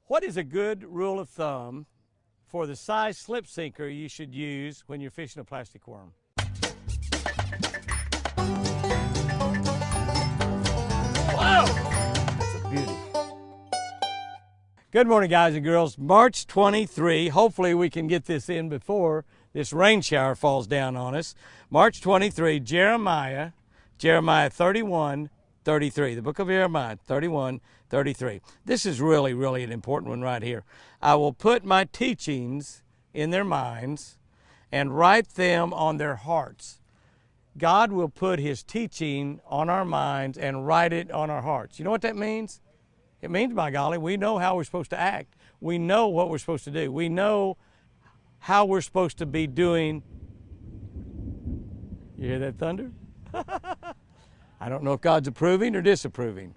What is a good rule of thumb for the size slip sinker you should use when you're fishing a plastic worm? Whoa! That's a beauty. Good morning, guys and girls. March 23. Hopefully we can get this in before this rain shower falls down on us. March 23, Jeremiah 31:33. The book of Jeremiah 31:33. This is really an important one right here. I will put my teachings in their minds and write them on their hearts. God will put His teaching on our minds and write it on our hearts. You know what that means? It means, by golly, we know how we're supposed to act. We know what we're supposed to do. We know how we're supposed to be doing. You hear that thunder? I don't know if God's approving or disapproving.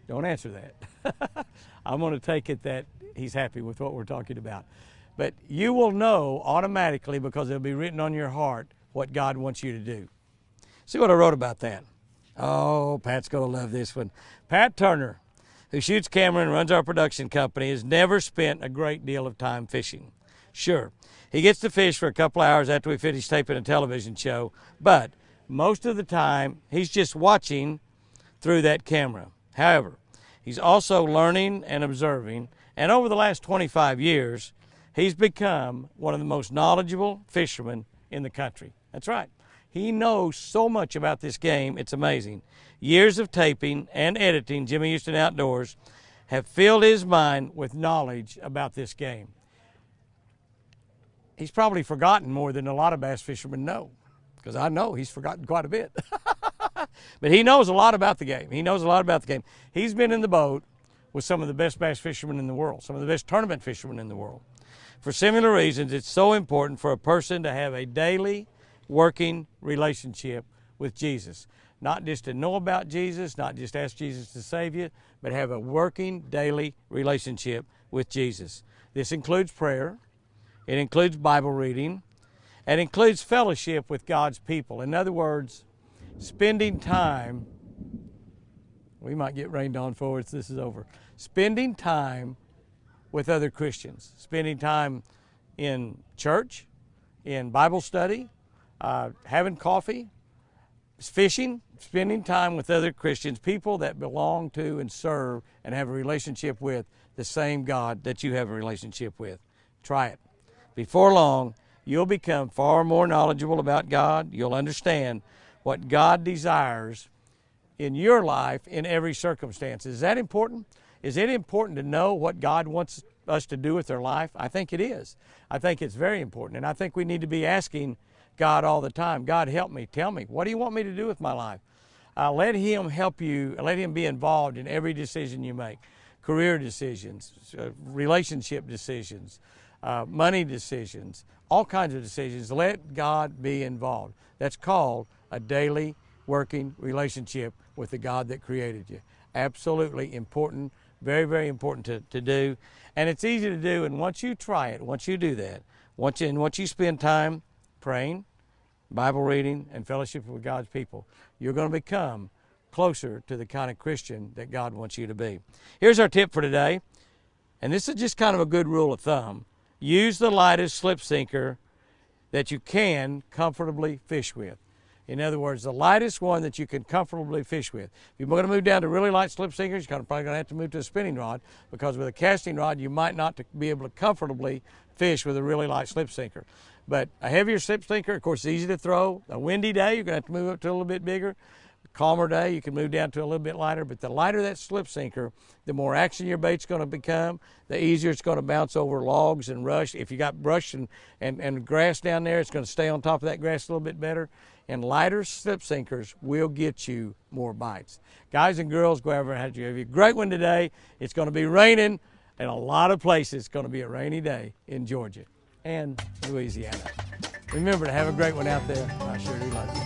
Don't answer that. I'm going to take it that He's happy with what we're talking about. But you will know automatically, because it'll be written on your heart, what God wants you to do. See what I wrote about that. Oh, Pat's going to love this one. Pat Turner, who shoots camera and runs our production company, has never spent a great deal of time fishing. Sure, he gets to fish for a couple hours after we finish taping a television show, but most of the time he's just watching through that camera. However, he's also learning and observing, and over the last 25 years, he's become one of the most knowledgeable fishermen in the country. That's right. He knows so much about this game, it's amazing. Years of taping and editing Jimmy Houston Outdoors have filled his mind with knowledge about this game. He's probably forgotten more than a lot of bass fishermen know, because I know he's forgotten quite a bit. But he knows a lot about the game. He knows a lot about the game. He's been in the boat with some of the best bass fishermen in the world, some of the best tournament fishermen in the world. For similar reasons, it's so important for a person to have a daily working relationship with Jesus. Not just to know about Jesus, not just ask Jesus to save you, but have a working daily relationship with Jesus. This includes prayer, it includes Bible reading, and includes fellowship with God's people. In other words, spending time, we might get rained on for us, this is over. Spending time with other Christians, spending time in church, in Bible study, having coffee, fishing, spending time with other Christians, people that belong to and serve and have a relationship with the same God that you have a relationship with. Try it. Before long, you'll become far more knowledgeable about God. You'll understand what God desires in your life in every circumstance. Is that important? Is it important to know what God wants us to do with our life? I think it is. I think it's very important. And I think we need to be asking God all the time, God, help me, tell me, what do you want me to do with my life? Let Him help you, let Him be involved in every decision you make. Career decisions, relationship decisions, money decisions, all kinds of decisions. Let God be involved. That's called a daily working relationship with the God that created you. Absolutely important, very important to do. And it's easy to do, and once you try it, once you do that, once you spend time praying, Bible reading, and fellowship with God's people, you're going to become closer to the kind of Christian that God wants you to be. Here's our tip for today, and this is just kind of a good rule of thumb. Use the lightest slip sinker that you can comfortably fish with. In other words, the lightest one that you can comfortably fish with. If you're going to move down to really light slip sinkers, you're probably going to have to move to a spinning rod, because with a casting rod, you might not be able to comfortably fish with a really light slip sinker. But a heavier slip sinker, of course, is easy to throw. A windy day, you're going to have to move up to a little bit bigger. A calmer day, you can move down to a little bit lighter. But the lighter that slip sinker, the more action your bait's going to become, the easier it's going to bounce over logs and brush. If you got brush and grass down there, it's going to stay on top of that grass a little bit better. And lighter slip sinkers will get you more bites. Guys and girls, go over and have a great one today. It's going to be raining in a lot of places. It's going to be a rainy day in Georgia and Louisiana. Remember to have a great one out there. I sure do love you.